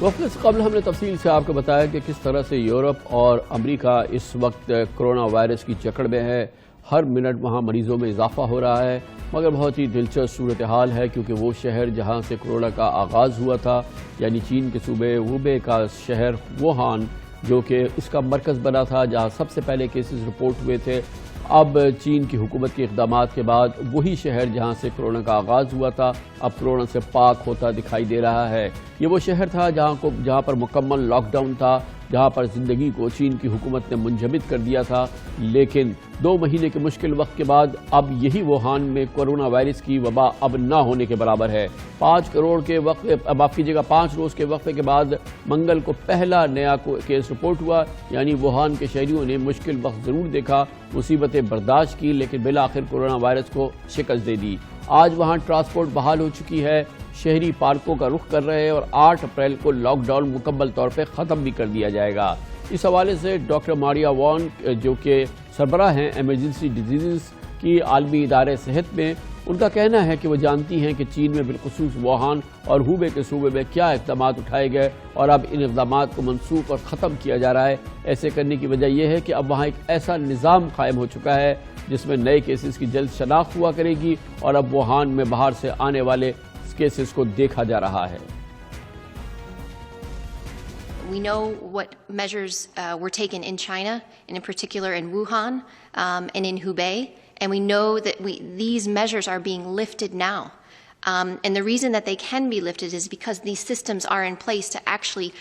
وقت سے قبل ہم نے تفصیل سے آپ کو بتایا کہ کس طرح سے یورپ اور امریکہ اس وقت کرونا وائرس کی جکڑ میں ہے. ہر منٹ وہاں مریضوں میں اضافہ ہو رہا ہے، مگر بہت ہی دلچسپ صورتحال ہے کیونکہ وہ شہر جہاں سے کرونا کا آغاز ہوا تھا، یعنی چین کے صوبے ہوبے کا شہر ووہان، جو کہ اس کا مرکز بنا تھا جہاں سب سے پہلے کیسز رپورٹ ہوئے تھے، اب چین کی حکومت کے اقدامات کے بعد وہی شہر جہاں سے کرونا کا آغاز ہوا تھا اب کرونا سے پاک ہوتا دکھائی دے رہا ہے. یہ وہ شہر تھا جہاں پر مکمل لاک ڈاؤن تھا، جہاں پر زندگی کو چین کی حکومت نے منجمد کر دیا تھا، لیکن 2 مہینے کے مشکل وقت کے بعد اب یہی ووہان میں کرونا وائرس کی وبا اب نہ ہونے کے برابر ہے. 5 روز کے وقفے کے بعد منگل کو پہلا نیا کیس رپورٹ ہوا، یعنی ووہان کے شہریوں نے مشکل وقت ضرور دیکھا، مصیبتیں برداشت کی، لیکن بالآخر کرونا وائرس کو شکست دے دی. آج وہاں ٹرانسپورٹ بحال ہو چکی ہے، شہری پارکوں کا رخ کر رہے ہیں اور 8 اپریل کو لاک ڈاؤن مکمل طور پہ ختم بھی کر دیا جائے گا. اس حوالے سے ڈاکٹر ماریا وان جو کہ سربراہ ہیں ایمرجنسی ڈیزیزز کی عالمی ادارے صحت میں، ان کا کہنا ہے کہ وہ جانتی ہیں کہ چین میں بالخصوص ووہان اور ہوبے کے صوبے میں کیا اقدامات اٹھائے گئے اور اب ان اقدامات کو منسوخ اور ختم کیا جا رہا ہے. ایسے کرنے کی وجہ یہ ہے کہ اب وہاں ایک ایسا نظام قائم ہو چکا ہے جس میں نئے کیسز کی جلد شناخت ہوا کرے گی اور اب ووہان میں باہر سے آنے والے کیسز کو دیکھا جا رہا ہے. We know what measures were taken in China, and in particular in Wuhan and in Hubei, and we know that these measures are being lifted now. And the reason that they can be lifted is because these systems are in place to actually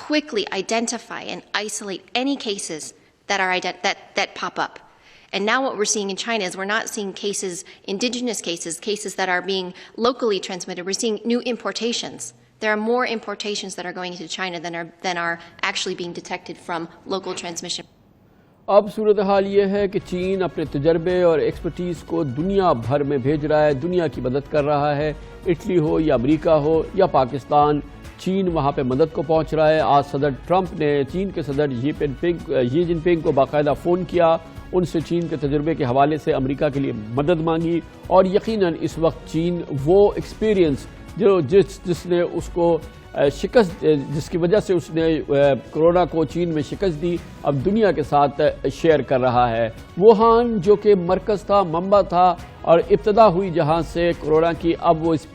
quickly identify and isolate any cases that pop up. And now what we're seeing in China is we're not seeing cases, indigenous cases that are being locally transmitted. We're seeing new importations. There are more importations that are going into China than are actually being detected from local transmission. اب صورتحال یہ ہے کہ چین اپنے تجربے اور expertise کو دنیا بھر میں بھیج رہا ہے، دنیا کی مدد کر رہا ہے. اٹلی ہو یا امریکہ ہو یا پاکستان، چین وہاں پہ مدد کو پہنچ رہا ہے. آج صدر ٹرمپ نے چین کے صدر شی جن پنگ کو باقاعدہ فون کیا، ان سے چین کے تجربے کے حوالے سے امریکہ کے لیے مدد مانگی، اور یقیناً اس وقت چین وہ ایکسپیرینس جس نے اس کو شکست، جس کی وجہ سے اس نے کرونا کو چین میں شکست دی، اب دنیا کے ساتھ شیئر کر رہا ہے. ووہان جو کہ مرکز تھا، منبع تھا اور ابتدا ہوئی جہاں سے کرونا کی، اب وہ اس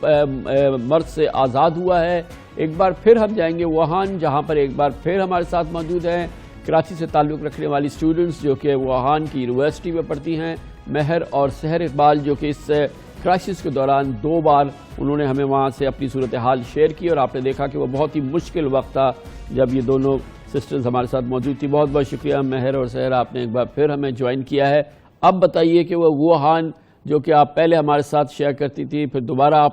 مرض سے آزاد ہوا ہے. ایک بار پھر ہم جائیں گے ووہان، جہاں پر ایک بار پھر ہمارے ساتھ موجود ہیں کراچی سے تعلق رکھنے والی اسٹوڈنٹس جو کہ ووہان کی یونیورسٹی میں پڑھتی ہیں، مہر اور سحر اقبال، جو کہ اس کرائسس کے دوران 2 بار انہوں نے ہمیں وہاں سے اپنی صورتحال شیئر کی، اور آپ نے دیکھا کہ وہ بہت ہی مشکل وقت تھا جب یہ دونوں سسٹرز ہمارے ساتھ موجود تھی. بہت بہت شکریہ مہر اور سحر، آپ نے ایک بار پھر ہمیں جوائن کیا ہے. اب بتائیے کہ وہ ووہان جو کہ آپ پہلے ہمارے ساتھ شیئر کرتی تھی، پھر دوبارہ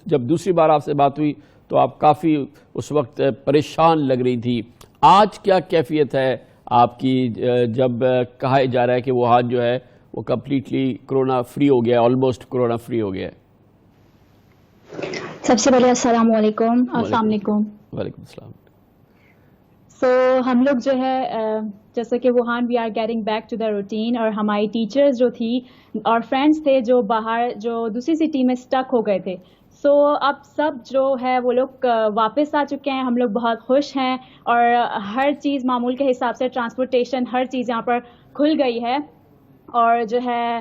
جب دوسری بار آپ سے بات ہوئی تو آپ کافی اس وقت پریشان لگ رہی تھی. آج کیا کیفیت ہے آپ کی جب کہا جا رہا ہے کہ ووہان جو ہے وہ کمپلیٹلی کرونا فری ہو گیا، آلموسٹ کرونا فری ہو گیا ہے؟ سب سے پہلے السلام علیکم. السلام علیکم. وعلیکم السلام. سو ہم لوگ جو ہے جیسے کہ Wuhan we are getting back to the routine, اور ہماری ٹیچرز جو تھی اور فرینڈس تھے جو باہر جو دوسری سٹی میں اسٹک ہو گئے تھے، سو اب سب جو ہے وہ لوگ واپس آ چکے ہیں. ہم لوگ بہت خوش ہیں اور ہر چیز معمول کے حساب سے، ٹرانسپورٹیشن ہر چیز یہاں پر کھل گئی ہے، اور جو ہے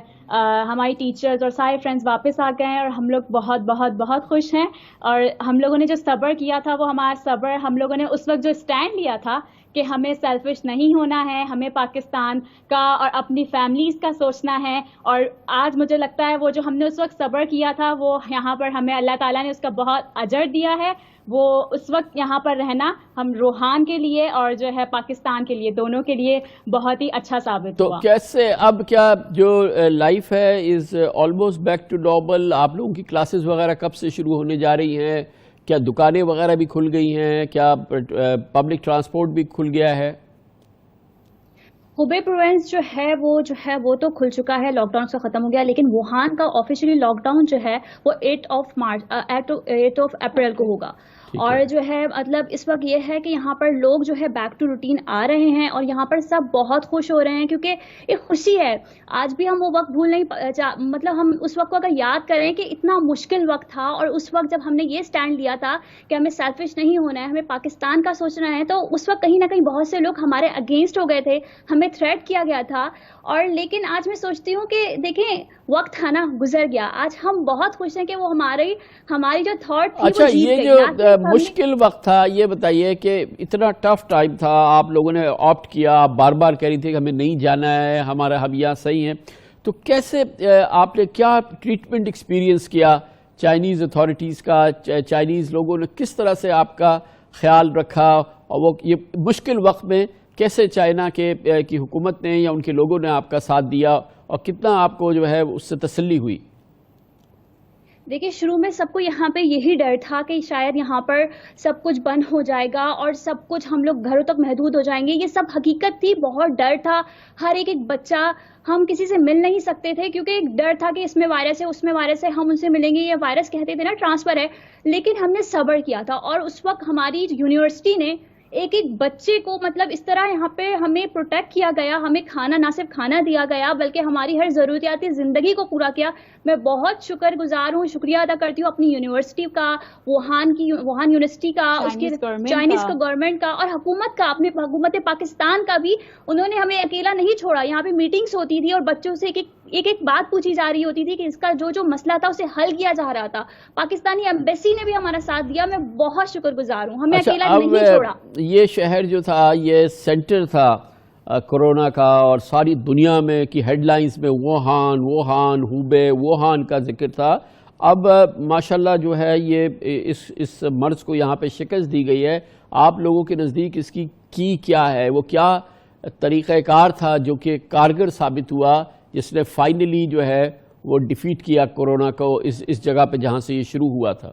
ہماری ٹیچرز اور سارے فرینڈز واپس آ گئے ہیں اور ہم لوگ بہت بہت بہت خوش ہیں. اور ہم لوگوں نے جو صبر کیا تھا وہ ہمارا صبر، ہم لوگوں نے اس وقت جو اسٹینڈ لیا تھا کہ ہمیں سیلفش نہیں ہونا ہے، ہمیں پاکستان کا اور اپنی فیملیز کا سوچنا ہے، اور آج مجھے لگتا ہے وہ جو ہم نے اس وقت صبر کیا تھا وہ یہاں پر ہمیں اللہ تعالیٰ نے اس کا بہت اجر دیا ہے. وہ اس وقت یہاں پر رہنا ہم روحان کے لیے اور جو ہے پاکستان کے لیے، دونوں کے لیے بہت ہی اچھا ثابت ہوا. تو کیسے اب کیا جو لائف ہے is almost back to normal? آپ لوگوں کی کلاسز وغیرہ کب سے شروع ہونے جا رہی ہیں؟ کیا دکانیں وغیرہ بھی کھل گئی ہیں؟ کیا پبلک ٹرانسپورٹ بھی کھل گیا ہے؟ ہوبے پروونس جو ہے وہ تو کھل چکا ہے، لاک ڈاؤن سے ختم ہو گیا، لیکن ووہان کا آفیشیلی لاک ڈاؤن جو ہے وہ 8 اپریل کو ہوگا. اور جو ہے مطلب اس وقت یہ ہے کہ یہاں پر لوگ جو ہے بیک ٹو روٹین آ رہے ہیں اور یہاں پر سب بہت خوش ہو رہے ہیں کیونکہ ایک خوشی ہے. آج بھی ہم وہ وقت بھول نہیں مطلب ہم اس وقت کو اگر یاد کریں کہ اتنا مشکل وقت تھا اور اس وقت جب ہم نے یہ سٹینڈ لیا تھا کہ ہمیں سیلفش نہیں ہونا ہے, ہمیں پاکستان کا سوچنا ہے, تو اس وقت کہیں نہ کہیں بہت سے لوگ ہمارے اگینسٹ ہو گئے تھے, ہمیں تھریٹ کیا گیا تھا. اور لیکن آج میں سوچتی ہوں کہ دیکھیں وقت تھا نا, گزر گیا. آج ہم بہت خوش ہیں کہ وہ ہماری جو تھاٹ تھی اچھا, وہ جیت یہ گئی. جو مشکل وقت تھا, یہ بتائیے کہ اتنا ٹف ٹائم تھا, آپ لوگوں نے آپٹ کیا, آپ بار بار کہہ رہی تھی کہ ہمیں نہیں جانا ہے, ہم یہاں صحیح ہیں, تو کیسے آپ نے کیا ٹریٹمنٹ ایکسپیرینس کیا چائنیز اتھارٹیز کا, چائنیز لوگوں نے کس طرح سے آپ کا خیال رکھا, اور وہ یہ مشکل وقت میں کیسے چائنا کی حکومت نے یا ان کے لوگوں نے آپ کا ساتھ دیا, اور کتنا آپ کو جو ہے اس سے تسلی ہوئی؟ دیکھیے شروع میں سب کو یہاں پہ یہی ڈر تھا کہ شاید یہاں پر سب کچھ بند ہو جائے گا اور سب کچھ ہم لوگ گھروں تک محدود ہو جائیں گے. یہ سب حقیقت تھی, بہت ڈر تھا. ہر ایک بچہ, ہم کسی سے مل نہیں سکتے تھے کیونکہ ایک ڈر تھا کہ اس میں وائرس ہے, اس میں وائرس ہے, ہم ان سے ملیں گے, یہ وائرس کہتے تھے نا ٹرانسفر ہے. لیکن ہم نے صبر کیا تھا اور اس وقت ہماری یونیورسٹی نے ایک بچے کو مطلب اس طرح یہاں پہ ہمیں پروٹیکٹ کیا گیا, ہمیں کھانا, نہ صرف کھانا دیا گیا بلکہ ہماری ہر ضروریاتی زندگی کو پورا کیا. میں بہت شکر گزار ہوں, شکریہ ادا کرتی ہوں اپنی یونیورسٹی کا, ووہان یونیورسٹی کا, اس کی چائنیز کا گورنمنٹ کا, اور حکومت کا, اپنے حکومت پاکستان کا بھی. انہوں نے ہمیں اکیلا نہیں چھوڑا. یہاں پہ میٹنگز ہوتی تھی اور بچوں سے ایک بات پوچھی جا رہی ہوتی تھی کہ اس کا جو مسئلہ تھا اسے حل کیا جا رہا تھا. پاکستانی ایمبیسی نے بھی ہمارا ساتھ دیا. میں بہت شکر گزار ہوں, ہمیں اکیلا نہیں چھوڑا. یہ شہر جو تھا یہ سینٹر تھا کرونا کا, اور ساری دنیا میں کی ہیڈ لائنز میں ووہان, ہوبے, ووہان کا ذکر تھا. اب ماشاءاللہ جو ہے یہ اس مرض کو یہاں پہ شکست دی گئی ہے. آپ لوگوں کے نزدیک اس کی کیا ہے, وہ کیا طریقہ کار تھا جو کہ کارگر ثابت ہوا, جس نے فائنلی جو ہے وہ ڈیفیٹ کیا کورونا کو اس جگہ پہ جہاں سے یہ شروع ہوا تھا؟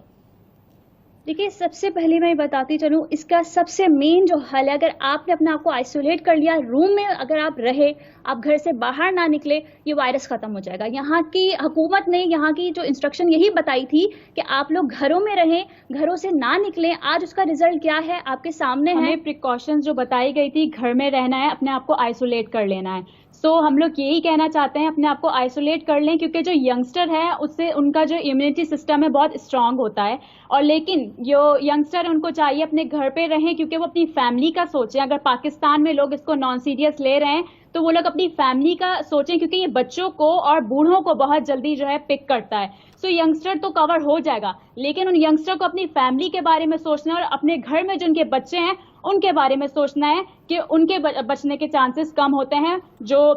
دیکھیے سب سے پہلے میں بتاتی چلوں, اس کا سب سے مین جو حل ہے, اگر آپ نے اپنے آپ کو آئسولیٹ کر لیا, روم میں اگر آپ رہے, آپ گھر سے باہر نہ نکلے, یہ وائرس ختم ہو جائے گا. یہاں کی حکومت نے, یہاں کی جو انسٹرکشن یہی بتائی تھی کہ آپ لوگ گھروں میں رہیں, گھروں سے نہ نکلیں. آج اس کا ریزلٹ کیا ہے آپ کے سامنے ہے. ہمیں پریکاشنز جو بتائی گئی تھی, گھر میں رہنا ہے, اپنے آپ کو آئسولیٹ کر لینا ہے. ہم لوگ یہی کہنا چاہتے ہیں, اپنے آپ کو آئسولیٹ کر لیں, کیونکہ جو ینگسٹر ہے اس سے ان کا جو امیونٹی سسٹم ہے بہت اسٹرانگ ہوتا ہے. اور لیکن جو ینگسٹر ان کو چاہیے اپنے گھر پہ رہیں, کیونکہ وہ اپنی فیملی کا سوچیں. اگر پاکستان میں لوگ اس کو نان سیریس لے رہے ہیں تو وہ لوگ اپنی فیملی کا سوچیں, کیونکہ یہ بچوں کو اور بوڑھوں کو بہت جلدی جو ہے پک کرتا ہے. ینگسٹر تو کور ہو جائے گا, لیکن ان ینگسٹر کو اپنی فیملی کے بارے میں سوچنا ہے, اور اپنے گھر میں جو ان کے بچے ہیں ان کے بارے میں سوچنا ہے کہ ان کے بچنے کے چانسز کم ہوتے ہیں. جو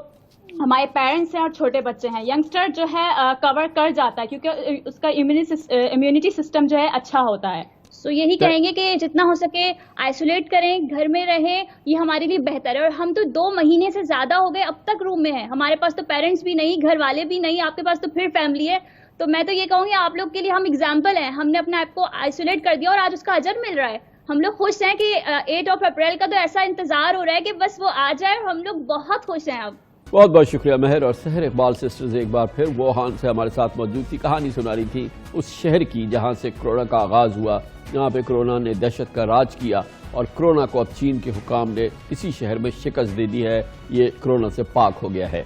ہمارے پیرنٹس ہیں اور چھوٹے بچے ہیں, ینگسٹر جو ہے کور کر جاتا ہے کیونکہ اس کا امیونٹی سسٹم جو ہے اچھا ہوتا ہے. یہی کہیں گے کہ جتنا ہو سکے آئسولیٹ کریں, گھر میں رہیں, یہ ہمارے لیے بہتر ہے. اور ہم تو 2 مہینے سے زیادہ ہو گئے اب تک روم میں ہیں, ہمارے پاس تو پیرنٹس بھی نہیں, گھر والے بھی نہیں, آپ کے پاس تو پھر فیملی ہے. تو میں تو یہ کہوں گی آپ لوگ کے لیے ہم اگزامپل ہیں, ہم نے اپنے آپ کو آئسولیٹ کر دیا اور آج اس کا اجر مل رہا ہے. ہم لوگ خوش ہیں کہ 8 اپریل کا تو ایسا انتظار ہو رہا ہے کہ بس وہ آ جائے, اور ہم لوگ بہت خوش ہیں. اب بہت بہت شکریہ مہر. اور سحر اقبال سسٹرز ایک بار پھر ووہان سے ہمارے ساتھ موجود تھی, کہانی سنا رہی تھی اس شہر کی جہاں سے کورونا کا آغاز ہوا, جہاں پہ کورونا نے دہشت کا راج کیا, اور کورونا کو اب چین کے حکام نے اسی شہر میں شکست دے دی ہے. یہ کورونا سے پاک ہو گیا ہے.